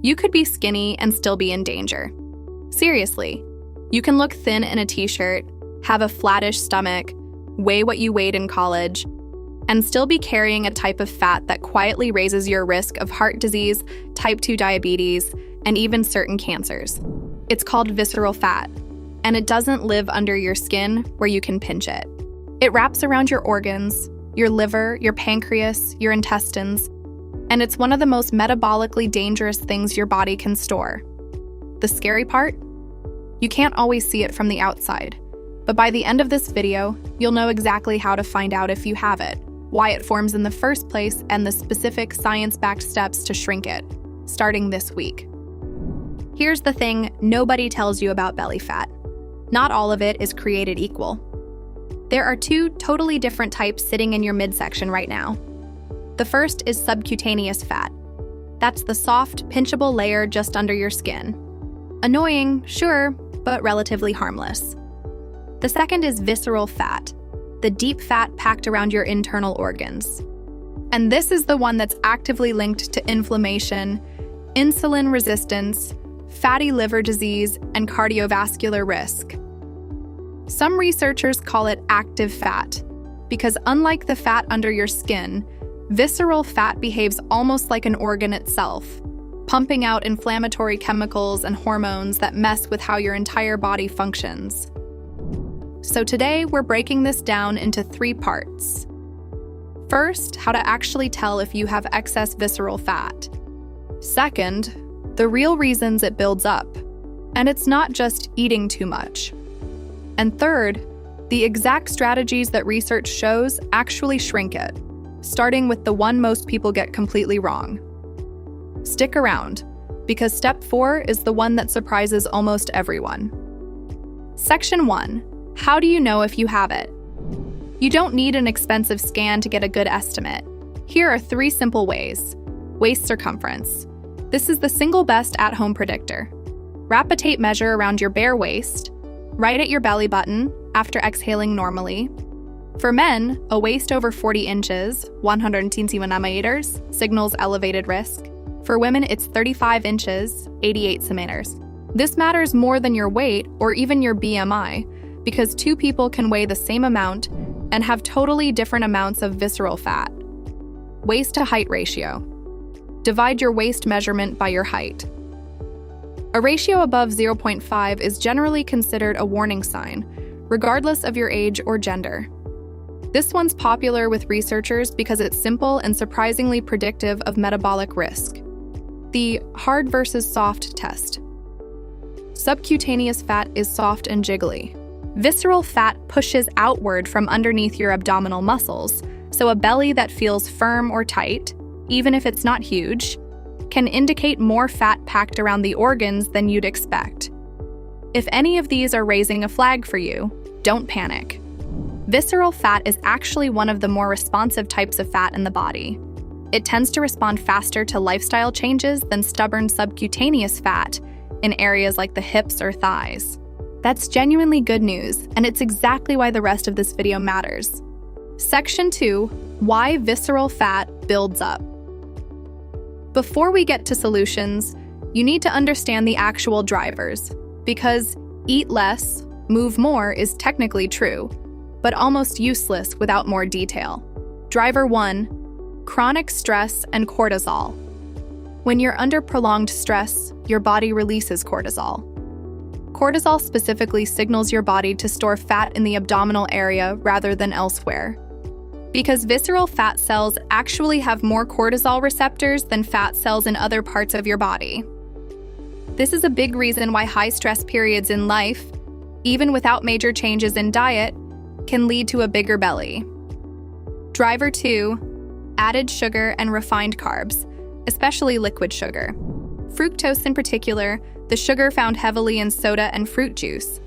You could be skinny and still be in danger. Seriously, you can look thin in a t-shirt, have a flattish stomach, weigh what you weighed in college, and still be carrying a type of fat that quietly raises your risk of heart disease, type 2 diabetes, and even certain cancers. It's called visceral fat, and it doesn't live under your skin where you can pinch it. It wraps around your organs, your liver, your pancreas, your intestines, and it's one of the most metabolically dangerous things your body can store. The scary part? You can't always see it from the outside, but by the end of this video, you'll know exactly how to find out if you have it, why it forms in the first place, and the specific science-backed steps to shrink it, starting this week. Here's the thing nobody tells you about belly fat. Not all of it is created equal. There are two totally different types sitting in your midsection right now. The first is subcutaneous fat. That's the soft, pinchable layer just under your skin. Annoying, sure, but relatively harmless. The second is visceral fat, the deep fat packed around your internal organs. And this is the one that's actively linked to inflammation, insulin resistance, fatty liver disease, and cardiovascular risk. Some researchers call it active fat because unlike the fat under your skin, visceral fat behaves almost like an organ itself, pumping out inflammatory chemicals and hormones that mess with how your entire body functions. So today, we're breaking this down into 3 parts. First, how to actually tell if you have excess visceral fat. Second, the real reasons it builds up, and it's not just eating too much. And third, the exact strategies that research shows actually shrink it, starting with the one most people get completely wrong. Stick around, because step 4 is the one that surprises almost everyone. Section 1. How do you know if you have it? You don't need an expensive scan to get a good estimate. Here are 3 simple ways. Waist circumference. This is the single best at-home predictor. Wrap a tape measure around your bare waist, right at your belly button after exhaling normally. For men, a waist over 40 inches, 110 centimeters, signals elevated risk. For women, it's 35 inches, 88 centimeters. This matters more than your weight or even your BMI, because 2 people can weigh the same amount and have totally different amounts of visceral fat. Waist to height ratio. Divide your waist measurement by your height. A ratio above 0.5 is generally considered a warning sign, regardless of your age or gender. This one's popular with researchers because it's simple and surprisingly predictive of metabolic risk. The hard versus soft test. Subcutaneous fat is soft and jiggly. Visceral fat pushes outward from underneath your abdominal muscles, so a belly that feels firm or tight, even if it's not huge, can indicate more fat packed around the organs than you'd expect. If any of these are raising a flag for you, don't panic. Visceral fat is actually one of the more responsive types of fat in the body. It tends to respond faster to lifestyle changes than stubborn subcutaneous fat in areas like the hips or thighs. That's genuinely good news, and it's exactly why the rest of this video matters. Section 2, why visceral fat builds up. Before we get to solutions, you need to understand the actual drivers, because eat less, move more is technically true, but almost useless without more detail. Driver 1, chronic stress and cortisol. When you're under prolonged stress, your body releases cortisol. Cortisol specifically signals your body to store fat in the abdominal area rather than elsewhere. Because visceral fat cells actually have more cortisol receptors than fat cells in other parts of your body. This is a big reason why high stress periods in life, even without major changes in diet, can lead to a bigger belly. Driver 2, added sugar and refined carbs, especially liquid sugar. Fructose in particular, the sugar found heavily in soda and fruit juice,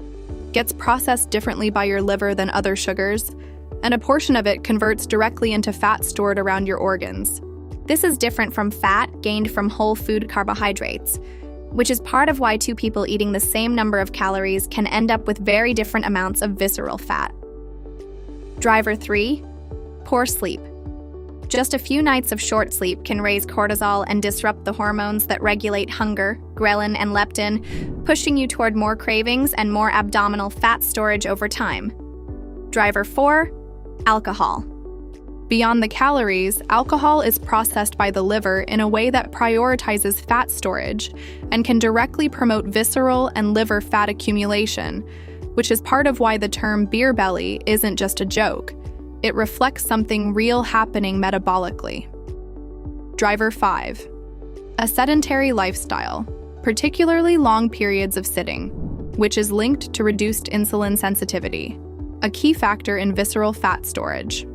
gets processed differently by your liver than other sugars, and a portion of it converts directly into fat stored around your organs. This is different from fat gained from whole food carbohydrates, which is part of why 2 people eating the same number of calories can end up with very different amounts of visceral fat. Driver 3, poor sleep. Just a few nights of short sleep can raise cortisol and disrupt the hormones that regulate hunger, ghrelin, and leptin, pushing you toward more cravings and more abdominal fat storage over time. Driver 4, alcohol. Beyond the calories, alcohol is processed by the liver in a way that prioritizes fat storage and can directly promote visceral and liver fat accumulation, which is part of why the term beer belly isn't just a joke. It reflects something real happening metabolically. Driver 5. A sedentary lifestyle, particularly long periods of sitting, which is linked to reduced insulin sensitivity, a key factor in visceral fat storage.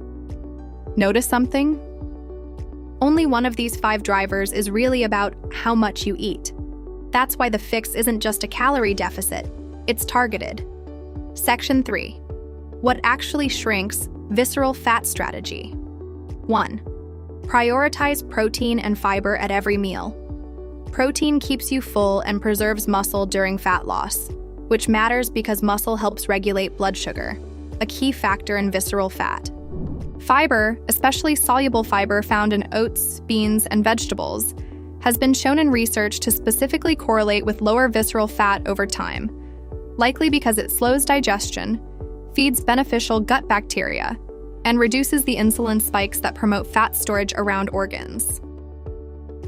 Notice something? Only one of these 5 drivers is really about how much you eat. That's why the fix isn't just a calorie deficit, it's targeted. Section 3. What actually shrinks visceral fat strategy? 1. Prioritize protein and fiber at every meal. Protein keeps you full and preserves muscle during fat loss, which matters because muscle helps regulate blood sugar, a key factor in visceral fat. Fiber, especially soluble fiber found in oats, beans, and vegetables, has been shown in research to specifically correlate with lower visceral fat over time, likely because it slows digestion, feeds beneficial gut bacteria, and reduces the insulin spikes that promote fat storage around organs.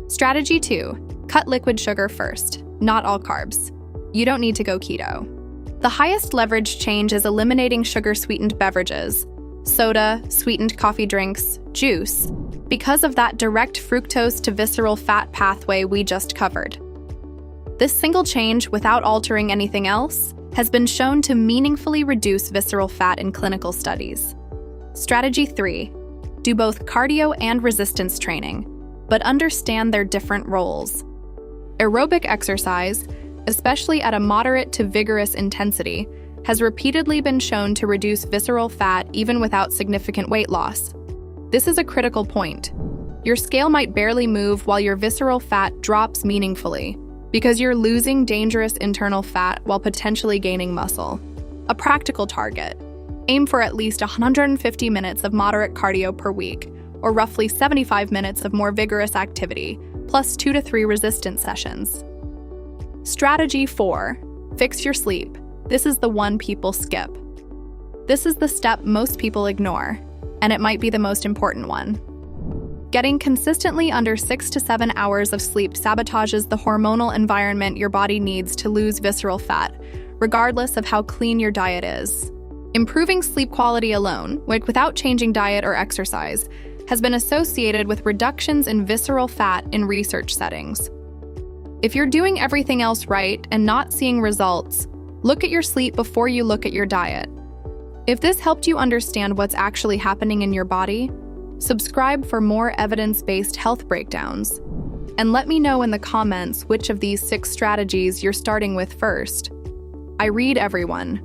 Strategy 2. Cut liquid sugar first, not all carbs. You don't need to go keto. The highest leverage change is eliminating sugar-sweetened beverages, soda, sweetened coffee drinks, juice, because of that direct fructose to visceral fat pathway we just covered. This single change, without altering anything else, has been shown to meaningfully reduce visceral fat in clinical studies. Strategy 3. Do both cardio and resistance training, but understand their different roles. Aerobic exercise, especially at a moderate to vigorous intensity, has repeatedly been shown to reduce visceral fat even without significant weight loss. This is a critical point. Your scale might barely move while your visceral fat drops meaningfully, because you're losing dangerous internal fat while potentially gaining muscle. A practical target: aim for at least 150 minutes of moderate cardio per week, or roughly 75 minutes of more vigorous activity, plus 2 to 3 resistance sessions. Strategy 4. Fix your sleep. This is the one people skip. This is the step most people ignore, and it might be the most important one. Getting consistently under 6 to 7 hours of sleep sabotages the hormonal environment your body needs to lose visceral fat, regardless of how clean your diet is. Improving sleep quality alone, without changing diet or exercise, has been associated with reductions in visceral fat in research settings. If you're doing everything else right and not seeing results, look at your sleep before you look at your diet. If this helped you understand what's actually happening in your body, subscribe for more evidence-based health breakdowns. And let me know in the comments which of these 6 strategies you're starting with first. I read everyone.